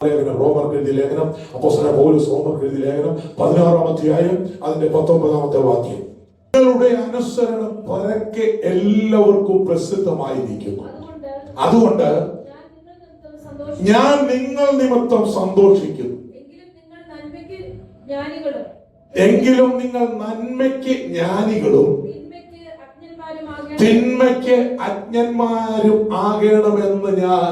റോമർക്ക് എഴുതിയ ലേഖനം, അപ്പോസ്തലനായ പൗലോസ് റോമർക്ക് എഴുതിയ ലേഖനം 16-ാം അധ്യായം അതിന്റെ 19-ാമത്തെ വാക്യം. നിങ്ങളുടെ അനുസരണം പരക്കെ എല്ലാവർക്കും പ്രസിദ്ധമായിരിക്കുന്നു. അതുകൊണ്ട് ഞാൻ നിങ്ങൾ നിമിത്തം സന്തോഷിക്കുന്നു. എങ്കിലും നിങ്ങൾ നന്മയ്ക്ക് ജ്ഞാനികളും തിന്മയ്ക്ക് അജ്ഞന്മാരും ആകണമെന്ന് ഞാൻ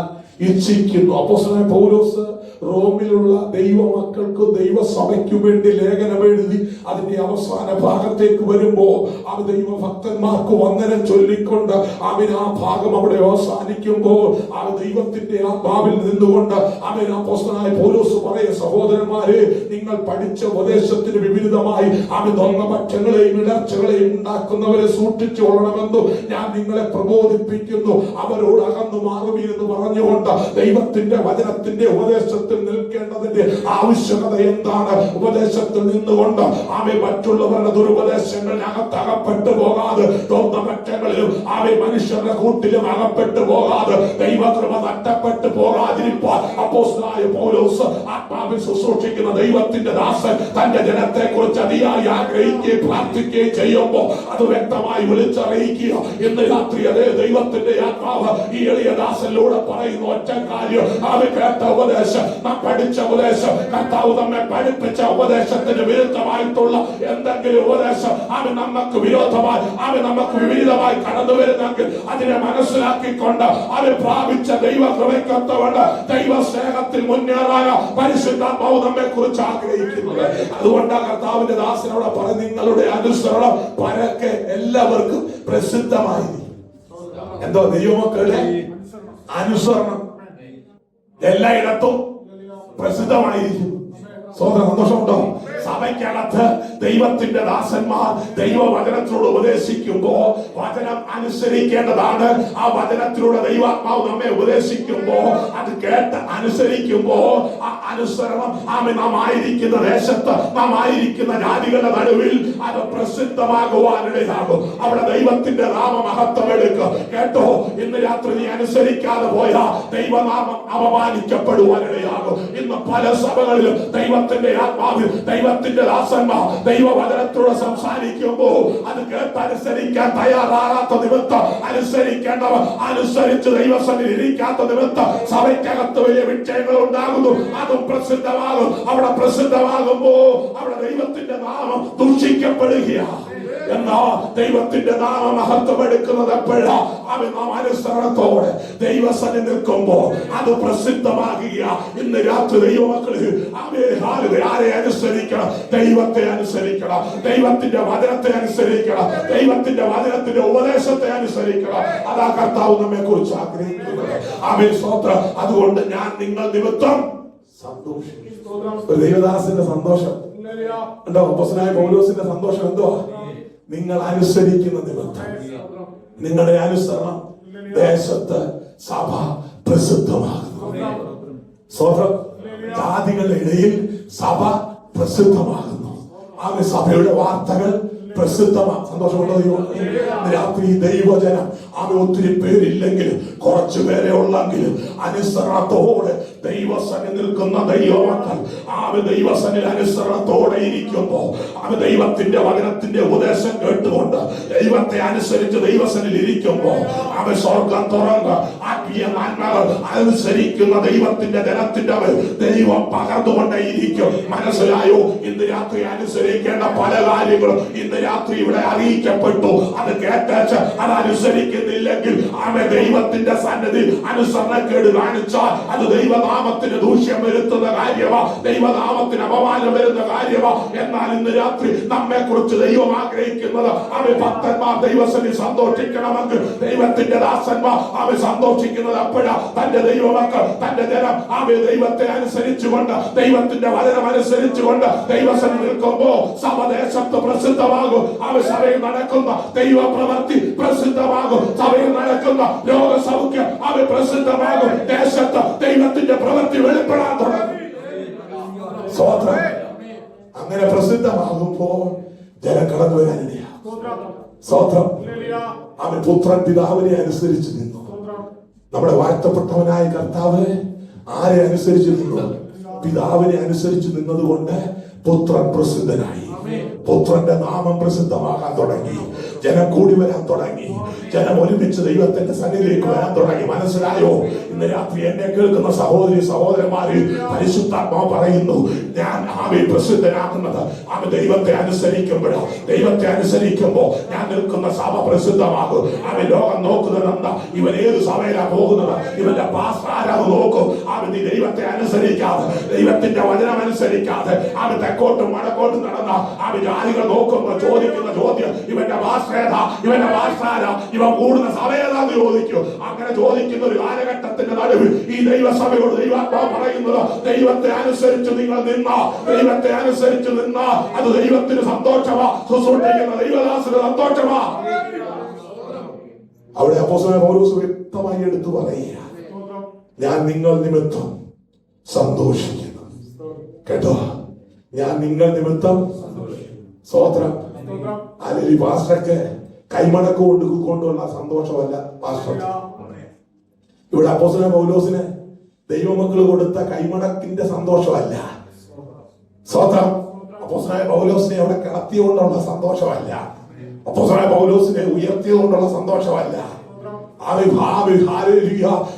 ഇച്ഛിക്കുന്നു. അപ്പോസ്തലനായ പൗലോസ് റോമിലുള്ള ദൈവമക്കൾക്ക് ദൈവസഭയ്ക്ക് വേണ്ടി ലേഖനം എഴുതി അതിന്റെ അവസാന ഭാഗത്തേക്ക് വരുമ്പോ അവൻ ദൈവഭക്തന്മാർക്ക് വന്ദനം ചൊല്ലിക്കൊണ്ട് അവൻ ആ ഭാഗം അവിടെ അവസാനിക്കുമ്പോൾ അവൻ ദൈവത്തിന്റെ ആത്മാവിൽ നിന്നുകൊണ്ട് അവൻ അപ്പോസ്തലനായ പൗലോസ് പറയ, സഹോദരന്മാരെ, നിങ്ങൾ പഠിച്ച ഉപദേശത്തിന് വിപരീതമായി അവൻ ദ്വന്ദ്വപക്ഷങ്ങളെയും ഇടർച്ചകളെയും ഉണ്ടാക്കുന്നവരെ സൂക്ഷിച്ചു കൊള്ളണമെന്നും ഞാൻ നിങ്ങളെ പ്രബോധിപ്പിക്കുന്നു. അവരോട് അകന്നു മാറുവീരെന്ന് പറഞ്ഞുകൊണ്ട് ദൈവത്തിന്റെ വചനത്തിന്റെ ഉപദേശത്തിൽ നിൽക്കേണ്ടതിന്റെ ആവശ്യകത എന്താണ്? ഉപദേശത്തിൽ നിന്നുകൊണ്ട് ആമേ മറ്റുള്ളവരുടെ ദുരുപദേശങ്ങളിൽ അകത്തകപ്പെട്ടു പോകാതെ, ദ്വന്ദ്വപക്ഷങ്ങളിലും ആമേ മനുഷ്യരുടെ കൂട്ടിലും അകപ്പെട്ടു പോകാതെ, ദൈവകൃപ നഷ്ടപ്പെട്ടു പോകാതിരിക്കാൻ അപ്പോസ്തലനായ പൗലോസ് ആത്മാവിൽ ശുശ്രൂഷിക്കുന്ന ദൈവത്തിന്റെ ദാസൻ തന്റെ ജനത്തെ കുറിച്ച് അതിയായി ആഗ്രഹിക്കുകയും പ്രാർത്ഥിക്കുകയും ചെയ്യുമ്പോൾ അത് വ്യക്തമായി വിളിച്ചറിയിക്കുക. ഇന്ന് രാത്രി അതേ ദൈവത്തിന്റെ ആത്മാവ് ഈ എളിയ ദാസനിലൂടെ പറയുന്ന ഒറ്റ കാര്യം, അവ കേട്ട ഉപദേശം, നാം പഠിച്ച ഉപദേശം, കർത്താവ് നമ്മെ പഠിപ്പിച്ച ഉപദേശത്തിന് വിരുദ്ധമായിട്ടുള്ള എന്തെങ്കിലും ഉപദേശം അവൻ നമുക്ക് വിരോധമായി, അവൻ നമുക്ക് വിപരീതമായി കടന്നു വരുന്നെങ്കിൽ അതിനെ മനസ്സിലാക്കിക്കൊണ്ട് അവൻ പ്രാപിച്ച ദൈവകൃപയ്ക്കൊത്തവണ്ണം ദൈവ സ്നേഹത്തിൽ മുന്നേറാൻ പരിശുദ്ധാത്മാവ് നമ്മെ കുറിച്ച് ആഗ്രഹിക്കുന്നത്. അതുകൊണ്ടാണ് കർത്താവിന്റെ ദാസനോട് പറഞ്ഞ്, നിങ്ങളുടെ അനുസരണം പരക്കെ എല്ലാവർക്കും പ്രസിദ്ധമായിരിക്കും. എന്തോ ദൈവമക്കളുടെ അനുസരണം എല്ലായിടത്തും പ്രസിദ്ധമായിരിക്കും. സന്തോഷമുണ്ടോ? സഭയ്ക്കകത്ത് ദൈവത്തിന്റെ ദാസന്മാർ ദൈവവചനത്തിലൂടെ ഉപദേശിക്കുമ്പോ വചനം അനുസരിക്കേണ്ടതാണ്. ആ വചനത്തിലൂടെ ദൈവാത്മാവ് നമ്മെ ഉപദേശിക്കുമ്പോ അത് കേട്ട് അനുസരിക്കുമ്പോ ആ അനുസരണം നാം ആയിരിക്കുന്ന ദേശത്ത്, നാം ആയിരിക്കുന്ന ജാതികളുടെ നടുവിൽ അത് പ്രസിദ്ധമാകുവാനിടയാകും. അവിടെ ദൈവത്തിന്റെ നാമമഹത്വം എടുക്കുക. കേട്ടോ, ഇന്ന് രാത്രി നീ അനുസരിക്കാതെ പോയാ ദൈവനാമം അപമാനിക്കപ്പെടുവാനിടയാകും. ഇന്ന് പല സഭകളിലും ദൈവത്തിന്റെ ആത്മാവിൽ ദൈവത്തിന്റെ ദാസന്മാർ ദൈവവചനത്തോട് സംസാരിക്കുമ്പോൾ അത് കേട്ടനുസരിക്കാൻ തയ്യാറാകാത്ത നിമിത്തം, അനുസരിക്കേണ്ടവർ അനുസരിച്ച് ദൈവസന്നിധിയിൽ ഇരിക്കാത്ത നിമിത്തം സഭയ്ക്കകത്ത് വലിയ വിഷയങ്ങൾ ഉണ്ടാകുന്നു. അതും പ്രസിദ്ധമാകും. അവിടെ പ്രസിദ്ധമാകുമ്പോ അവിടെ ദൈവത്തിന്റെ നാമം ദൂഷിക്കപ്പെടുകയാണ്. എന്നാ ദൈവത്തിന്റെ നാമ മഹത്വം എടുക്കുന്നത് എപ്പോഴാ? അവൻ നാം അനുസരണത്തോടെ ദൈവസന്നിധി നിൽക്കുമ്പോ അത് പ്രസിദ്ധമാകുക. ഇന്ന് രാത്രി ദൈവമക്കള് ആരെ അനുസരിക്കണം? ദൈവത്തെ അനുസരിക്കണം. ദൈവത്തിന്റെ വചനത്തെ അനുസരിക്കണം. ദൈവത്തിന്റെ വചനത്തിന്റെ ഉപദേശത്തെ അനുസരിക്കണം. അതാ കർത്താവ് നമ്മെ കുറിച്ച് ആഗ്രഹിക്കുന്നത്. ആമേൻ, സ്തോത്രം. അതുകൊണ്ട് ഞാൻ നിങ്ങൾ നിമിത്തം സന്തോഷിക്കും. ദൈവദാസന്റെ സന്തോഷം ഉണ്ടോ? അപ്പോസ്തലനായ പൗലോസിന്റെ സന്തോഷം എന്തോ? നിങ്ങൾ അനുസരിക്കുന്ന നിമിത്തം, നിങ്ങളുടെ അനുസരണം ദേശത്ത് സഭ പ്രസിദ്ധമാകുന്നു. സ്വതം ജാതികളുടെ ഇടയിൽ സഭ പ്രസിദ്ധമാകുന്നു. ആ സഭയുടെ വാർത്തകൾ പ്രസിദ്ധമാണ്. സന്തോഷമുള്ള രാത്രി ദൈവജനം അവ ഒത്തിരി പേരില്ലെങ്കിലും കുറച്ചു പേരെ ഉള്ളെങ്കിലും അനുസരണത്തോടെ ദൈവസന്നിധി നിൽക്കുന്ന ദൈവമക്കൾ അവ ദൈവസന്നിധി അനുസരണത്തോടെ ഇരിക്കുമ്പോ അവ ദൈവത്തിന്റെ വചനത്തിന്റെ ഉപദേശം കേട്ടുകൊണ്ട് ദൈവത്തെ അനുസരിച്ച് ദൈവസന്നിധിയിൽ ഇരിക്കുമ്പോ അവ സ്വർഗം തുറന്ന് ആത്മീയ നന്മകൾ അനുസരിക്കുന്ന ദൈവത്തിന്റെ ജനത്തിന്റെ ദൈവം പകർന്നുകൊണ്ടേയിരിക്കും. മനസ്സിലായോ? ഇന്ന് രാത്രി അനുസരിക്കേണ്ട പല കാര്യങ്ങളും ഇന്ന് രാത്രി ഇവിടെ അറിയിക്കപ്പെട്ടു. അത് കേട്ടേച്ച് അത് അനുസരിക്കുന്നില്ലെങ്കിൽ ആമേ ദൈവത്തിന്റെ സന്നിധി അനുസരണക്കേട് കാണിച്ചാൽ അത് ദൈവനാമത്തിന് ദൂഷ്യം വരുത്തുന്ന കാര്യമാ, ദൈവനാമത്തിന് അപമാനം വരുന്ന കാര്യമാ. എന്നാൽ ഇന്ന് രാത്രി നമ്മെ കുറിച്ച് ദൈവം ആഗ്രഹിക്കുന്നത് ആമേ ഭക്തന്മാർ ദൈവസന്നിധി സന്തോഷിക്കണമെങ്കിൽ ദൈവത്തിന്റെ ദാസന്മാർ ആമേ സന്തോഷിക്കുന്നത് എപ്പോഴാ? തന്റെ ദൈവമക്കൾ, തന്റെ ജനം ആമേ ദൈവത്തെ അനുസരിച്ചുകൊണ്ട്, ദൈവത്തിന്റെ വചനം അനുസരിച്ചുകൊണ്ട് ദൈവസന്നിധി നിൽക്കുമ്പോ സഭദേശത്ത് പ്രസിദ്ധമാകും. അവ സഭയിൽ നടക്കുന്ന ദൈവ പ്രവൃത്തി പ്രസിദ്ധമാകും. സഭയിൽ നടക്കുന്ന രോഗസൗഖ്യം അവ പ്രസിദ്ധമാകും. ദേശത്ത് ദൈവത്തിന്റെ പ്രവൃത്തി വെളിപ്പെടാൻ തുടങ്ങും. അങ്ങനെ പ്രസിദ്ധമാകുമ്പോൾ ജനം കടന്നു വരാനിടയാകും. അവൻ പുത്രൻ പിതാവിനെ അനുസരിച്ച് നിന്നു. നമ്മുടെ വാഴ്ത്തപ്പെട്ടവനായ കർത്താവ് ആരെ അനുസരിച്ച് നിന്നു? പിതാവിനെ അനുസരിച്ച് നിന്നതുകൊണ്ട് പുത്രൻ പ്രസിദ്ധനായി. പുത്രന്റെ നാമം പ്രസിദ്ധമാകാൻ തുടങ്ങി. ജനം കൂടി വരാൻ തുടങ്ങി. ജനം ഒരുമിച്ച് ദൈവത്തിന്റെ സന്നിധിയിലേക്ക് വരാൻ തുടങ്ങി. മനസ്സിലായോ? ഇന്ന് രാത്രി എന്നെ കേൾക്കുന്ന സഹോദരി സഹോദരന്മാര്, പരിശുദ്ധാത്മാവ് പറയുന്നു, ഞാൻ ആമേ പ്രസിദ്ധനാകുന്നത് ആമേ ദൈവത്തെ അനുസരിക്കുമ്പോഴോ, ദൈവത്തെ അനുസരിക്കുമ്പോ ഞാൻ നിൽക്കുന്ന സഭ പ്രസിദ്ധമാകും. ആമേ ലോകം നോക്കുന്നത് എന്താ? ഇവൻ ഏത് സഭയിലാ പോകുന്നത്? ഇവന്റെ പാസ്റ്റർ ആരാന്ന് നോക്കും. ആമേ നീ ദൈവത്തെ അനുസരിക്കാതെ, ദൈവത്തിന്റെ വചനം അനുസരിക്കാതെ ആമേ തെക്കോട്ടും വടക്കോട്ടും നടന്ന ആമേ ജാതികൾ നോക്കുമ്പോ ചോദിക്കുന്ന ചോദ്യം, ഇവന്റെ ഭാഷേതാ, ഇവന്റെ ഭാഷാരാ, ഇവൻ കൂടുന്ന സഭയേതാന്ന് ചോദിക്കും. അങ്ങനെ ചോദിക്കുന്ന ഒരു കാലഘട്ടത്തിന്റെ നടുവിൽ ഈ ദൈവസഭയോട് ദൈവാത്മാവ് പറയുന്നത്, ദൈവത്തെ അനുസരിച്ച് നിങ്ങൾ നിന്ന, ദൈവത്തെ അനുസരിച്ച് നിന്ന അത് ദൈവത്തിന് സന്തോഷമാ, ശുശ്രൂഷിക്കുന്ന ദൈവദാസന് സന്തോഷമാ. അവിടെ അപ്പോസ്തലനായ പൗലോസ് വ്യക്തമായി എടുത്തു പറയുക, ഞാൻ നിങ്ങൾ നിമിത്തം സന്തോഷിക്കുന്നു. കേട്ടോ? ഞാൻ നിങ്ങൾ നിമിത്തം സ്തോത്രം. അല്ലെങ്കിൽ ഈ പാസ്റ്റർക്ക് കൈമടക്ക് കൊണ്ടുള്ള സന്തോഷമല്ല പാസ്റ്റർക്ക്. ഇവിടെ അപ്പോസ്തലനായ പൗലോസിന് ദൈവമക്കൾ കൊടുത്ത കൈമടക്കിന്റെ സന്തോഷമല്ല. സ്തോത്രം. അപ്പോസ്തലനായ പൗലോസിനെ അവിടെ കിടത്തിയുകൊണ്ടുള്ള സന്തോഷമല്ല. അപ്പോസ്തലനായ പൗലോസിനെ ഉയർത്തിയതുകൊണ്ടുള്ള സന്തോഷമല്ല.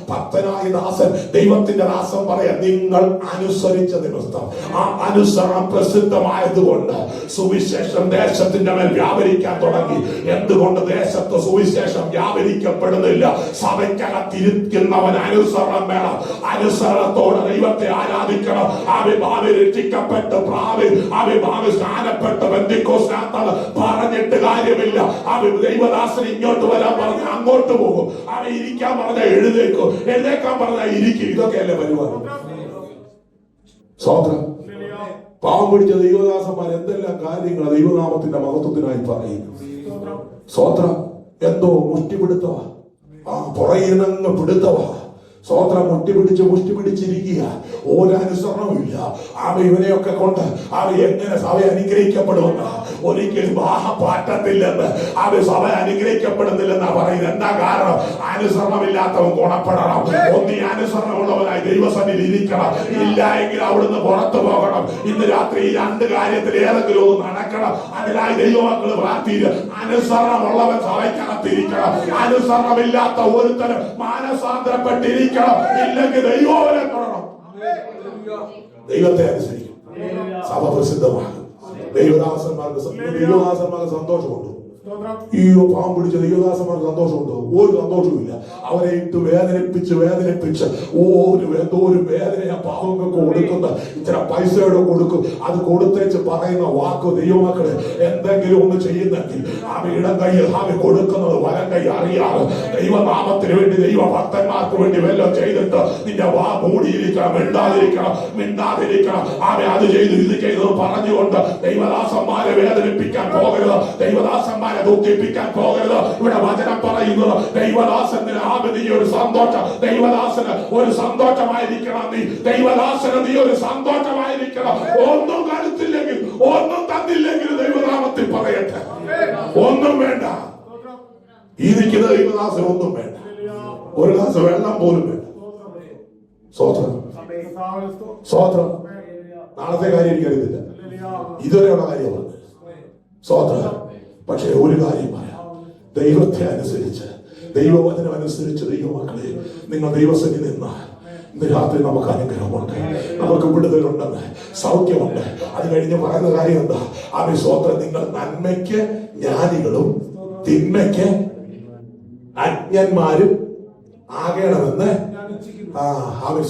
ഭക്തനായ ദാസൻ, ദൈവത്തിന്റെ ദാസൻ പറയാം, നിങ്ങൾ അനുസരിച്ച നിമിത്തം, ആ അനുസരണം പ്രസിദ്ധമായതുകൊണ്ട് സുവിശേഷം ദേശത്തിന്റെ മേൽ വ്യാപരിക്കാൻ തുടങ്ങി. എന്തുകൊണ്ട് ദേശത്ത് സുവിശേഷം വ്യാപരിക്കപ്പെടുന്നില്ല? സഭയ്ക്കകത്തിരിക്കുന്നവൻ അനുസരണം വേണം. അനുസരണത്തോടെ ദൈവത്തെ ആരാധിക്കണം. ഭാവി രക്ഷിക്കപ്പെട്ട് ഭാവി സ്നാനപ്പെട്ട് ബന്ധുക്കോസ്നാത്താണ് പറഞ്ഞിട്ട് കാര്യമില്ല. ദൈവദാസൻ ഇങ്ങോട്ട് വരാൻ പറഞ്ഞ അങ്ങോട്ട് പോകും. അവൻ ഇരിക്കാൻ പറഞ്ഞാൽ എഴുന്നേക്കും, എഴുന്നേക്കാൻ പറഞ്ഞാൽ ഇരിക്കും. ഇതൊക്കെയല്ലേ പരിപാടി. സ്വതന്ത്രം. പാവം പിടിച്ച ദൈവദാസന്മാർ എന്തെല്ലാം കാര്യങ്ങൾ ദൈവനാമത്തിന്റെ മഹത്വത്തിനായി പറയുന്നു. സ്വതന്ത്രം. എന്തോ മുഷ്ടിപിടുത്തവ, പുറകിനങ്ങ് പിടുത്തവ. സ്വതന്ത്രം. മുഷ്ടി പിടിച്ചിരിക്കുക. ഒരനുസരണമില്ല. ഇവനെയൊക്കെ കൊണ്ട് എങ്ങനെ സഭ അനുഗ്രഹിക്കപ്പെടുമെന്ന് ഒരിക്കലും പാറ്റത്തില്ലെന്ന് സഭ അനുഗ്രഹിക്കപ്പെടുന്നില്ലെന്നാ പറയുന്നത്. എന്താ കാരണം? അനുസരണമില്ലാത്തവൻ ഗുണപ്പെടണം. ഒന്നീ അനുസരണമുള്ളവനായി ദൈവസന്നിധിയിൽ ഇരിക്കണം. ഇല്ല എങ്കിൽ അവിടുന്ന് പുറത്തു പോകണം. ഇന്ന് രാത്രി ഈ രണ്ട് കാര്യത്തിൽ ഏതെങ്കിലും ഒന്ന് നടക്കണം. അതിനായി ദൈവമക്കൾ പ്രാർത്ഥിക്കുക. അനുസരണമുള്ളവൻ സഭയ്ക്കകത്തിരിക്കണം. അനുസരണമില്ലാത്ത ഒരുത്തരം മാനസാന്തരപ്പെട്ടിരിക്കണം. ഇല്ലെങ്കിൽ ദൈവവനെ തൊടണം. ദൈവത്തെ അനുസരിക്കും. സഭ പ്രസിദ്ധമാണ്. ദൈവദാസന്മാർക്ക് സന്തോഷമുണ്ട്. ഈ പാവം പിടിച്ച ദൈവദാസന്മാർക്ക് സന്തോഷമുണ്ടോ? ഒരു സന്തോഷവുമില്ല. അവരെ ഇട്ട് വേദനിപ്പിച്ച് ഒരു വേദനയാ പാവങ്ങൾക്ക് കൊടുക്കുന്ന. ഇത്ര പൈസയോടെ കൊടുക്കും. അത് കൊടുത്തേച്ച് പറയുന്ന വാക്ക്, ദൈവമക്കളെ എന്തെങ്കിലും ഒന്ന് ചെയ്യുന്നെങ്കിൽ ഇടം കൈ കൊടുക്കുന്നത് വലം കൈ അറിയാതെ ദൈവനാമത്തിന് വേണ്ടി, ദൈവഭക്തന്മാർക്ക് വേണ്ടി വല്ലതും ചെയ്തിട്ട് നിന്റെ വാ മൂടിയിരിക്കണം. മിണ്ടാതിരിക്കണം. അത് ചെയ്തു ഇത് ചെയ്തു പറഞ്ഞുകൊണ്ട് ദൈവദാസന്മാരെ വേദനിപ്പിക്കാൻ പോകരുത്. ദൈവദാസന്മാരെ ദുഃഖിപ്പിക്കാൻ പോകരുത്. ഇവിടെ വചനം പറയുന്നത്, ദൈവദാസന് നീ ഒരു സന്തോഷം, ദൈവദാസന് ഒരു സന്തോഷമായിരിക്കണം. ദൈവദാസന് നീ ഒരു സന്തോഷമായിരിക്കണം. ഒന്നും കരുത്തില്ലെങ്കിൽ, ഒന്നും തന്നില്ലെങ്കിൽ ദൈവനാമത്തിൽ പറയട്ടെ, ഒന്നും വേണ്ട. ഈ നിൽക്കുന്ന ദൈവദാസന് ഒന്നും വേണ്ട. ഒരു ഗ്ലാസ് വെള്ളം പോലും വേണ്ട. സ്വോത്രം. നാളത്തെ കാര്യം എനിക്കറിയത്തില്ല, ഇതുവരെയുള്ള കാര്യമാണ്. സ്വോത്രം. പക്ഷേ ഒരു കാര്യം പറയാം, ദൈവത്തെ അനുസരിച്ച്, ദൈവവചനം അനുസരിച്ച് ദൈവമക്കളെ നിങ്ങൾ ദൈവസന്നിധി നിന്നാൽ ഇന്ന് രാത്രി നമുക്ക് അനുഗ്രഹമുണ്ട്, നമുക്ക് വിടുതലുണ്ടെന്ന്, സൗഖ്യമുണ്ട്. അത് കഴിഞ്ഞ് പറയുന്ന കാര്യം എന്താ? സ്വോത്രം. നിങ്ങൾ നന്മയ്ക്ക് ജ്ഞാനികളും തിന്മയ്ക്ക് അജ്ഞന്മാരും ആകണമെന്ന്.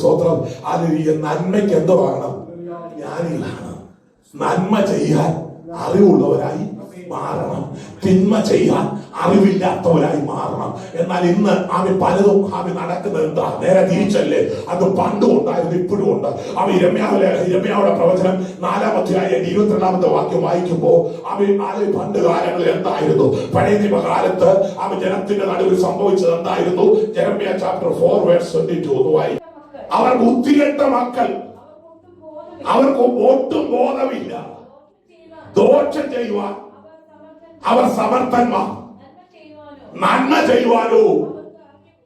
സ്വോത്രം. അത് നന്മയ്ക്ക് എന്തോ ആകണം? ജ്ഞാനികളാണ്. നന്മ ചെയ്യാൻ അറിവുള്ളവരായി മാറണം. തിന്മ ചെയ്യാൻ അറിവില്ലാത്തവരായി മാറണം. എന്നാൽ ഇന്ന് പലതും നടക്കുന്നത് എന്താ? നേരെ തിരിച്ചല്ലേ. അത് പണ്ടും ഉണ്ടായിരുന്നു, ഇപ്പോഴും ഉണ്ട്. ഇരമ്യാവുടെ പ്രവചനം 4-ാം അധ്യായം 22-ാമത്തെ വാക്യം വായിക്കുമ്പോ പണ്ട് കാലങ്ങളിൽ എന്തായിരുന്നു? പഴയ നിയമകാലത്ത് ജനത്തിന്റെ നടുവിൽ സംഭവിച്ചത് എന്തായിരുന്നു? യെരമ്യാ ചാപ്റ്റർ 4:22 വായിക്കും. അവർ ബുദ്ധികെട്ട മക്കൾ, അവർക്ക് ഒട്ടും ബോധമില്ല. ദോഷം ചെയ്യുവാൻ അവർ സമർത്ഥന്മാർ, നന്മ ചെയ്യുവാനോ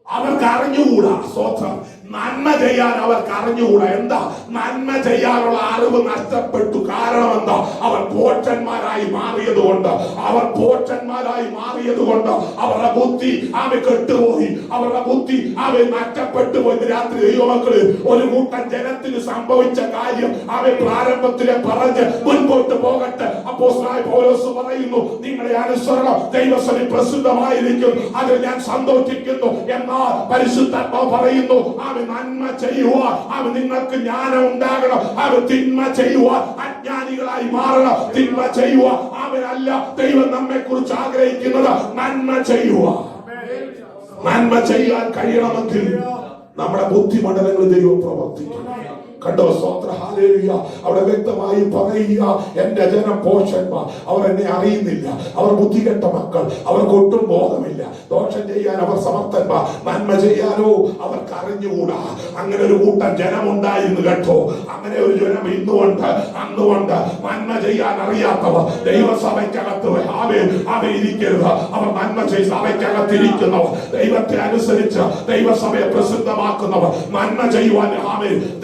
അവർക്ക് അറിഞ്ഞുകൂടാ. സ്വോത്രം. നന്മ ചെയ്യാൻ അവർക്ക് അറിഞ്ഞുകൂടാ. എന്താ? നന്മ ചെയ്യാനുള്ള അറിവ് നഷ്ടപ്പെട്ടു. കാരണം എന്താ? അവർ പോറ്റന്മാരായി മാറിയത് കൊണ്ട്, അവരുടെ ബുദ്ധി കെട്ടുപോയി, അവരുടെ ബുദ്ധി നഷ്ടപ്പെട്ടു പോയി. രാത്രി ദൈവമക്കള് ഒരു കൂട്ടം ജനത്തിന് സംഭവിച്ച കാര്യം പ്രാരംഭത്തിലെ പറഞ്ഞ് മുൻപോട്ട് പോകട്ടെ. അപ്പോസ്തലനായ പൗലോസ് പറയുന്നു, നിങ്ങളുടെ അനുസരണം ദൈവസന്നിധിയിൽ പ്രസിദ്ധമായിരിക്കും, അതിൽ ഞാൻ സന്തോഷിക്കുന്നു. എന്നാൽ പരിശുദ്ധാത്മാവ് പറയുന്നു, നന്മ ചെയ്യുവാൻ നിങ്ങൾക്ക് ജ്ഞാനം ഉണ്ടാകണം. തിന്മ ചെയ്യുവാൻ അജ്ഞാനികളായി മാറണം. തിന്മ ചെയ്യുവാൻ അവരല്ല ദൈവം നമ്മെ കുറിച്ച് ആഗ്രഹിക്കുന്നത്. നന്മ ചെയ്യുവാൻ, നന്മ ചെയ്യാൻ കഴിയണമെങ്കിൽ നമ്മുടെ ബുദ്ധിമണ്ഡലങ്ങളിൽ ദൈവം പ്രവർത്തിക്കും. കണ്ടോ? സ്തോത്ര, ഹല്ലേലൂയ. അവിടെ വ്യക്തമായി പറയുക, എന്റെ ജനം പോഷന്മാർ, അവർ എന്നെ അറിയുന്നില്ല, അവർ ബുദ്ധികെട്ട മക്കൾ, അവർക്ക് ഒട്ടും ബോധമില്ല. ദോഷം ചെയ്യാൻ അവർ സമർത്ഥന്മാർ, നന്മ ചെയ്യാനോ അവർക്ക് അറിഞ്ഞുകൂടാ. അങ്ങനെ ഒരു കൂട്ടം ജനമുണ്ടായിരുന്നു കേട്ടോ. അങ്ങനെ ഒരു ജനം ഇന്നുകൊണ്ട്, അന്നുകൊണ്ട്. നന്മ ചെയ്യാൻ അറിയാത്തവർ ദൈവസഭയ്ക്കകത്ത് ഇരിക്കരുത്. അവർ നന്മ ചെയ്ത് സഭയ്ക്കകത്തിരിക്കുന്നവർ, ദൈവത്തെ അനുസരിച്ച് ദൈവസഭയെ പ്രസിദ്ധമാക്കുന്നവർ, നന്മ ചെയ്യുവാൻ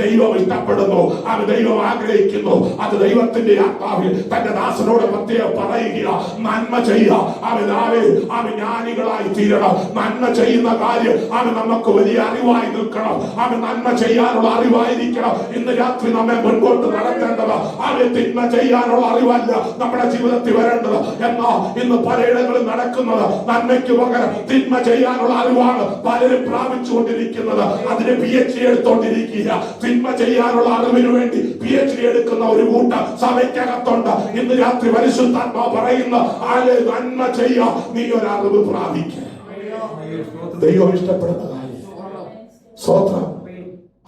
ദൈവം ഇഷ്ടപ്പെടുന്നു, ദൈവം ആഗ്രഹിക്കുന്നു. അത് ദൈവത്തിന്റെ ആത്മാവിൽ തന്റെ ദാസനോട് പ്രത്യേകം പറയുക. നന്മ ചെയ്യുക. ജ്ഞാനികളായി തീരണം. നന്മ ചെയ്യുന്ന കാര്യം നമുക്ക് വലിയ അറിവായി നിൽക്കണം. നന്മ ചെയ്യാനുള്ള അറിവായിരിക്കണം ഇന്ന് രാത്രി നമ്മെ മുൻപോട്ട് നടത്തേണ്ടത്. തിന്മ ചെയ്യാനുള്ള അറിവല്ല നമ്മുടെ ജീവിതത്തിൽ വരേണ്ടത്. എന്നാൽ ഇന്ന് പലയിടങ്ങളിൽ നടക്കുന്നത് നന്മയ്ക്ക് പകരം തിന്മ ചെയ്യാനുള്ള അറിവാണ് പലരും പ്രാപിച്ചുകൊണ്ടിരിക്കുന്നത്. അതിന് PhD എടുത്തോണ്ടിരിക്കുക. തിന്മ ചെയ്യാനുള്ള അറിവിന് വേണ്ടി PhD എടുക്കുന്ന ഒരു കൂട്ടം സഭയ്ക്കകത്തുണ്ട്. ഇന്ന് രാത്രി പരിശുദ്ധാത്മാവ് പറയുന്ന നന്മ ചെയ്യാ, നീ ഒരു അറിവ് പ്രാപിക്കുക. ദൈവം ഇഷ്ടപ്പെടുന്ന കാര്യം. സ്തോത്രം,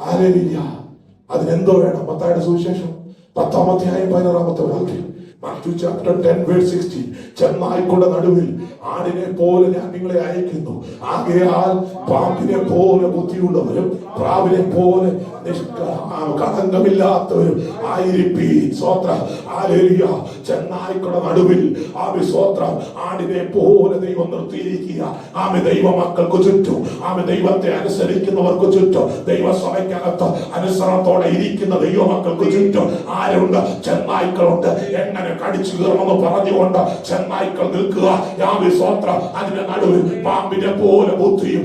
ഹല്ലേലൂയ. അതിനെന്തോ വേണം? മത്തായിയുടെ സുവിശേഷം 10-ാം അധ്യായം 16-ാമത്തെ വാക്യം. Matthew chapter 10 verse 16. ചെന്നായ്ക്കളുടെ നടുവിൽ ആടിനെ പോലെ ഞാൻ നിങ്ങളെ അയക്കുന്നു. ആകയാൽ പാമ്പിനെ പോലെ ബുദ്ധിയുള്ളവരും പ്രാവിനെ പോലെ കളങ്കമില്ലാത്തവരും ആയിരിപ്പീൻ. സ്തോത്രം, ഹല്ലേലൂയ. ചെന്നായ്ക്കളുടെ നടുവിൽ സ്തോത്രം, ആടിനെ പോലെ ദൈവം നിർത്തിയിരിക്കുക. ദൈവമക്കൾക്ക് ചുറ്റും, ദൈവത്തെ അനുസരിക്കുന്നവർക്ക് ചുറ്റും, ദൈവസഭയ്ക്കകത്ത് അനുസരണത്തോടെ ഇരിക്കുന്ന ദൈവമക്കൾക്ക് ചുറ്റും ആരുണ്ട്? ചെന്നായ്ക്കളുണ്ട്. എങ്ങനെ കടിച്ചു കയറുമെന്ന് പറഞ്ഞുകൊണ്ട് ചെന്നായ്ക്കൾ നിൽക്കുക. സ്തോത്രം, അതിന്റെ നടുവിൽ പാമ്പിനെ പോലെ ബുദ്ധിയും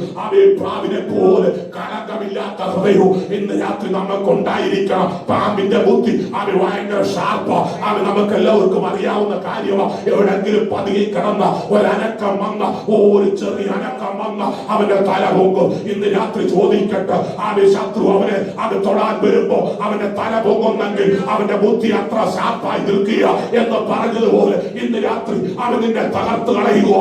പ്രാവിനെ പോലെ കളങ്കമില്ലാത്ത ഹൃദയവും ഇന്ന് രാത്രി നമുക്ക് ഉണ്ടായിരിക്കണം. പാമ്പിന്റെ ബുദ്ധി ഭയങ്കര ഷാർപ്പ. നമുക്ക് എല്ലാവർക്കും അറിയാവുന്ന കാര്യമാണ്. എവിടെങ്കിലും പതുങ്ങി കിടന്ന ഒരനക്കം വന്ന, ഒരു ചെറിയ അനക്കം വന്ന അവന്റെ തല പൊങ്ങും. ഇന്ന് രാത്രി ചോദിക്കട്ടെ, ശത്രു അവനെ തൊടാൻ വരുമ്പോ അവന്റെ തല പൊങ്ങുന്നെങ്കിൽ അവന്റെ ബുദ്ധി അത്ര ഷാർപ്പായി നിൽക്കുക എന്ന് പറഞ്ഞതുപോലെ ഇന്ന് രാത്രി നിന്നെ തകർത്ത് കളയുക.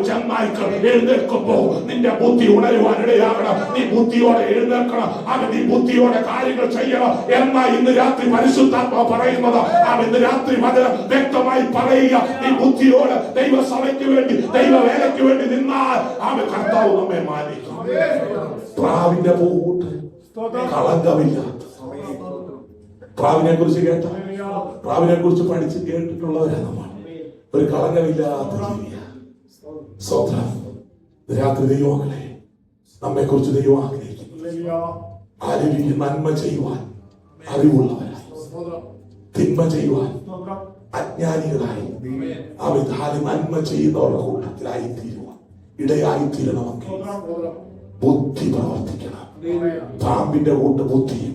ചെന്നായ്ക്കൾ എഴുന്നേൽക്കുമ്പോ നിന്റെ ബുദ്ധി ഉണരുവാൻ ഇടയാകണം. നീ ബുദ്ധിയോടെ എഴുന്നേൽക്കണം. നീ ബുദ്ധിയോടെ കാര്യങ്ങൾ ചെയ്യണം എന്നാ ഇന്ന് രാത്രി പരിശുദ്ധാത്മാവ് പറയുന്നത്. ഇന്ന് രാത്രി വചനം വ്യക്തമായി പറയുക. നീ ബുദ്ധിയോടെ ദൈവസഭയ്ക്ക് വേണ്ടി, ദൈവവേലയ്ക്ക് വേണ്ടി നിന്നാൽ കർത്താവ് നമ്മെ മാനിക്കും. പ്രാവിന്റെ പൂട്ട് കളങ്കമില്ലാത്ത. പ്രാവിനെ കുറിച്ച് കേട്ട, പ്രാവിനെ കുറിച്ച് പഠിച്ച് കേട്ടിട്ടുള്ളവരാണ് നമ്മൾ. ഒരു കളങ്കമില്ലാത്ത ജീവിയാണ്. സ്തോത്രം, രാത്രി ദൈവമക്കളെ, നമ്മെ കുറിച്ച് ദൈവം ആഗ്രഹിക്കുന്നു. ആരെങ്കിലും നന്മ ചെയ്യുവാൻ അറിവുള്ളവരായി, തിന്മ ചെയ്യുവാൻ അജ്ഞാനികളായി, നന്മ ചെയ്യുന്നവരുടെ കൂട്ടത്തിലായി തീരുവാൻ ഇടയായി തീരണമെങ്കിൽ ബുദ്ധി പ്രവർത്തിക്കണം. പാമ്പിന്റെ കൂട്ട് ബുദ്ധിയും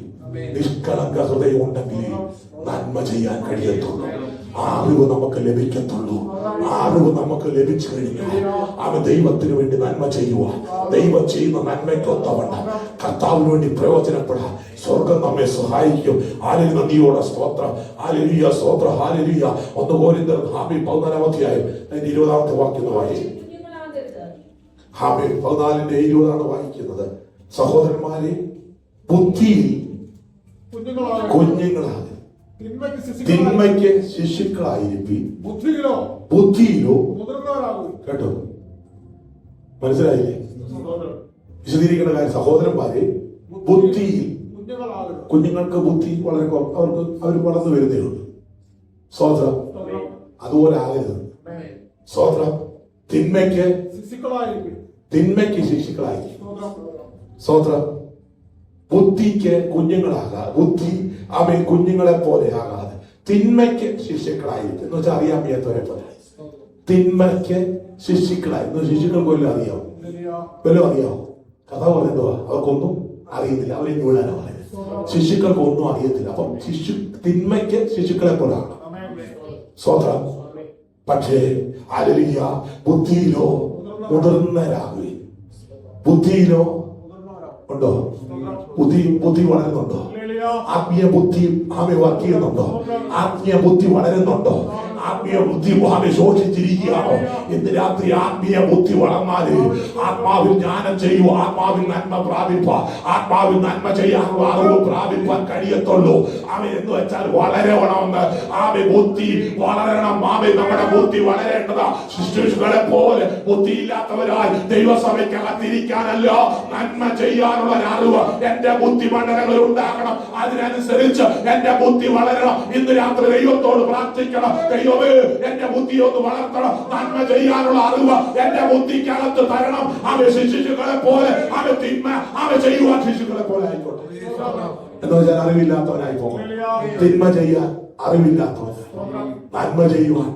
നിഷ്കളങ്ക ഹൃദയം ഉണ്ടെങ്കിൽ നന്മ ചെയ്യാൻ കഴിയത്തുള്ളൂ. ആ അറിവ് നമുക്ക് ലഭിക്കത്തുള്ളൂ. ആ അറിവ് നമുക്ക് ലഭിച്ചു കഴിഞ്ഞാൽ ദൈവത്തിന് വേണ്ടി നന്മ ചെയ്യുവാൻ, ദൈവം ചെയ്യുന്ന നന്മയ്ക്കൊത്തവണ്ണം കർത്താവിന് വേണ്ടി പ്രയോജനപ്പെടാൻ സ്വർഗം നമ്മെ സഹായിക്കും. ഹല്ലേലൂയ, നന്ദിയോടെ സ്തോത്രം. ഹല്ലേലൂയ, സ്തോത്രം, ഹല്ലേലൂയ. 1 കൊരിന്ത്യർ 14-ാം അധ്യായം 20-ാമത്തെ വാക്യം വായിക്കും. 14:20 വായിക്കുന്നത്. സഹോദരന്മാരെ, ബുദ്ധിയിൽ കുഞ്ഞുങ്ങളാണ്, തിന്മയ്ക്ക് ശിശുക്കളായിരിക്കും, ബുദ്ധിയിലോ കേട്ടോ. മനസ്സിലായില്ലേ? വിശദീകരിക്കേണ്ട കാര്യം. സഹോദരന്മാരെ, ബുദ്ധിയിൽ കുഞ്ഞുങ്ങൾക്ക് ബുദ്ധി വളരെ അവർ വളർന്നു വരുന്നേ ഉള്ളൂ. സ്തോത്രം, അതുപോലെ ആകരുത്. സ്തോത്രം, തിന്മയ്ക്ക് ശിശുക്കളായിരിക്കും. സ്തോത്രം, ബുദ്ധിക്ക് കുഞ്ഞുങ്ങളാകാതെ, ബുദ്ധി അവൻ കുഞ്ഞുങ്ങളെ പോലെ ആകാതെ തിന്മയ്ക്ക് ശിശുക്കളായിരിക്കും. എന്ന് വെച്ചാൽ അറിയാൻ വയ്യാത്തവരെ പോലെ. തിന്മയ്ക്ക് ശിശുക്കളായിരുന്നു. ശിശുക്കൾക്ക് വല്ലതും അറിയാവോ? കഥ പോലെ എന്തുവാ? അവർക്കൊന്നും അറിയത്തില്ല. അവരെ വീഴാനാ പറയുന്നത്. ശിശുക്കൾക്ക് ഒന്നും അറിയത്തില്ല. അപ്പം തിന്മയ്ക്ക് ശിശുക്കളെ പോലാണ്. സ്വതന്ത്രം. പക്ഷേ ഹല്ലേലൂയ, ബുദ്ധിയിലോ മുതിർന്നവരാകുകയും. ബുദ്ധിയിലോ ഉണ്ടോ? ബുദ്ധി വളരുന്നുണ്ടോ? ആത്മീയ ബുദ്ധി വർക്ക് ചെയ്യുന്നുണ്ടോ? ആത്മീയ ബുദ്ധി വളരുന്നുണ്ടോ? ആത്മീയ ബുദ്ധി ശോഷിച്ചിരിക്കുകയാണോ? ഇന്ന് രാത്രി ആത്മീയ ബുദ്ധി വളർന്നാല് ആത്മാവിൽ ജ്ഞാനം ചെയ്യുക, ആത്മാവിൽ നന്മ പ്രാപിപ്പാൻ, ആത്മാവിൽ നന്മ ചെയ്യാനുള്ള അറിവ് പ്രാപിപ്പാൻ കഴിയത്തുള്ളൂ. അവൻ എന്ന് വെച്ചാൽ വളരണമെന്ന്. ബുദ്ധി വളരണം. നമ്മുടെ ബുദ്ധി വളരേണ്ടതാ. ശിശുക്കളെ പോലെ ബുദ്ധിയില്ലാത്തവരായി ദൈവസഭയ്ക്കകത്തിരിക്കാനല്ല, നന്മ ചെയ്യാനുള്ള അറിവ് എന്റെ ബുദ്ധി മണ്ഡലങ്ങളിൽ ഉണ്ടാകണം. അതിനനുസരിച്ച് എന്റെ ബുദ്ധി വളരണം. ഇന്ന് രാത്രി ദൈവത്തോട് പ്രാർത്ഥിക്കണം. ദൈവമേ, എന്റെ ബുദ്ധി ഒന്ന് വളർത്തണം. നന്മ ചെയ്യാനുള്ള അറിവ് എന്റെ ബുദ്ധിക്കകത്ത് തരണം. ശിശുക്കളെ പോലെ തിന്മ ചെയ്യുവാൻ ശിശുക്കളെ പോലെ ആയിക്കോട്ടെ. എന്ന് വെച്ചാൽ അറിവില്ലാത്തവനായി പോകും. തിന്മ ചെയ്യാൻ അറിവില്ലാത്തവനായി, നന്മ ചെയ്യുവാൻ,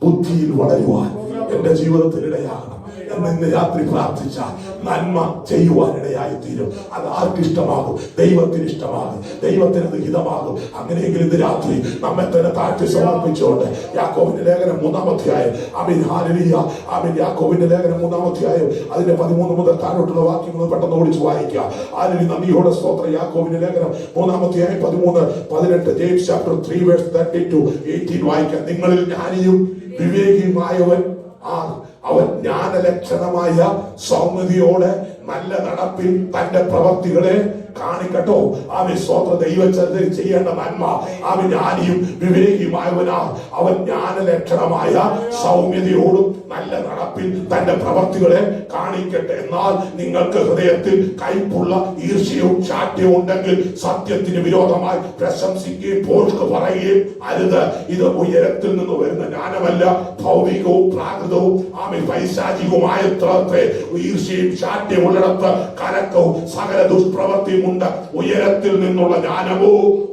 ബുദ്ധിയിൽ വളരുവാൻ എന്റെ ജീവിതത്തിൽ ഇടയാകണം എന്ന് ഇന്ന് രാത്രി പ്രാർത്ഥിച്ച നന്മ ചെയ്യുവാനിടയായി തീരും. അത് ആർക്കിഷ്ടമാകും? ദൈവത്തിന് ഇഷ്ടമാകും, ദൈവത്തിന് ഹിതമാകും. അങ്ങനെയെങ്കിൽ ഇന്ന് രാത്രി നമ്മെ തന്നെ താഴ്ത്തി സമർപ്പിച്ചുകൊണ്ട് യാക്കോബിന്റെ ലേഖനം 3-ാം അധ്യായം, യാക്കോബിന്റെ ലേഖനം 3-ാം അധ്യായം അതിന്റെ 13 മുതൽ താഴോട്ടുള്ള വാക്യങ്ങൾ പെട്ടെന്ന് ഓടിച്ച് വായിക്കുക. നന്ദിയോടെ സ്തോത്രം. യാക്കോബിന്റെ ലേഖനം 3-ാം അധ്യായം 13-18, ജെയിംസ് ചാപ്റ്റർ 3 വേഴ്സ് 30-18 വായിക്കാം. നിങ്ങളിൽ ജ്ഞാനിയും വിവേകിയുമായവൻ അവൻ ജ്ഞാനലക്ഷണമായ സൗമ്യതയോടെ നല്ല നടപ്പിൽ തന്റെ പ്രവർത്തികളെ കാണിക്കട്ടോ. സ്തോത്ര. ദൈവചര്യയിൽ ചെയ്യേണ്ട നന്മ ജ്ഞാനിയും വിവേകിയുമായവനാ. അവൻ ജ്ഞാനലക്ഷണമായ സൗമ്യതയോടും നല്ല നടപ്പിൽ തന്റെ പ്രവർത്തികളെ കാണിക്കട്ടെ. എന്നാൽ നിങ്ങൾക്ക് ഹൃദയത്തിൽ കൈപ്പുള്ള ഈർഷ്യവും ശാഠ്യവും ഉണ്ടെങ്കിൽ സത്യത്തിന് വിരോധമായി പ്രശംസിക്കുകയും പോഷ്ക്ക് പറയുകയും അരുത്. ഇത് ഉയരത്തിൽ നിന്ന് വരുന്ന ജ്ഞാനമല്ല, ഭൗമികവും പ്രാകൃതവും പൈശാചികവുമായ ഈർഷ്യയും ശാഠ്യവും ഉള്ളിടത്ത് കലക്കവും സകല ദുഷ്പ്രവൃത്തിയും ഉണ്ട്. ഉയരത്തിൽ നിന്നുള്ള ജ്ഞാനമോ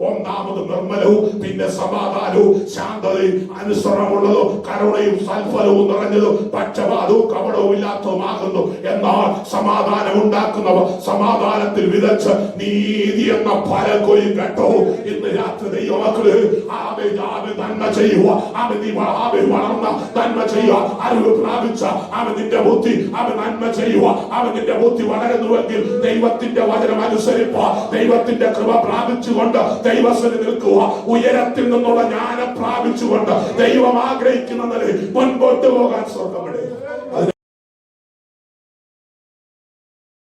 ഒന്നാമത് നിർമ്മലവും, പിന്നെ സമാധാനവും ശാന്തതയും അനുസരണമുള്ളതും കരുണയും സൽഫലവും നിറഞ്ഞതും പക്ഷപാതവും കപടവും ഇല്ലാത്തതുമാകുന്നു. എന്നാൽ സമാധാനം ഉണ്ടാക്കുന്നവ സമാധാനത്തിൽ വിതച്ച് നീതി എന്ന ഫലം കൊയ്യും കേട്ടോ. ഇന്ന് രാത്രി ദൈവമക്കള് നന്മ ചെയ്യുക, വളർന്ന നന്മ ചെയ്യുക, അറിവ് പ്രാപിച്ച നിന്റെ ബുദ്ധി നന്മ ചെയ്യുക. നിന്റെ ബുദ്ധി വളരുന്നുവെങ്കിൽ ദൈവത്തിന്റെ വചനം അനുസരിപ്പ, ദൈവത്തിന്റെ കൃപ പ്രാപിച്ചുകൊണ്ട് ദൈവസ്ഥിതി നിൽക്കുക. ഉയരത്തിൽ നിന്നുള്ള ജ്ഞാനം പ്രാപിച്ചുകൊണ്ട് ദൈവം ആഗ്രഹിക്കുന്ന മുൻപോട്ട് പോകാൻ സ്വർഗമിട.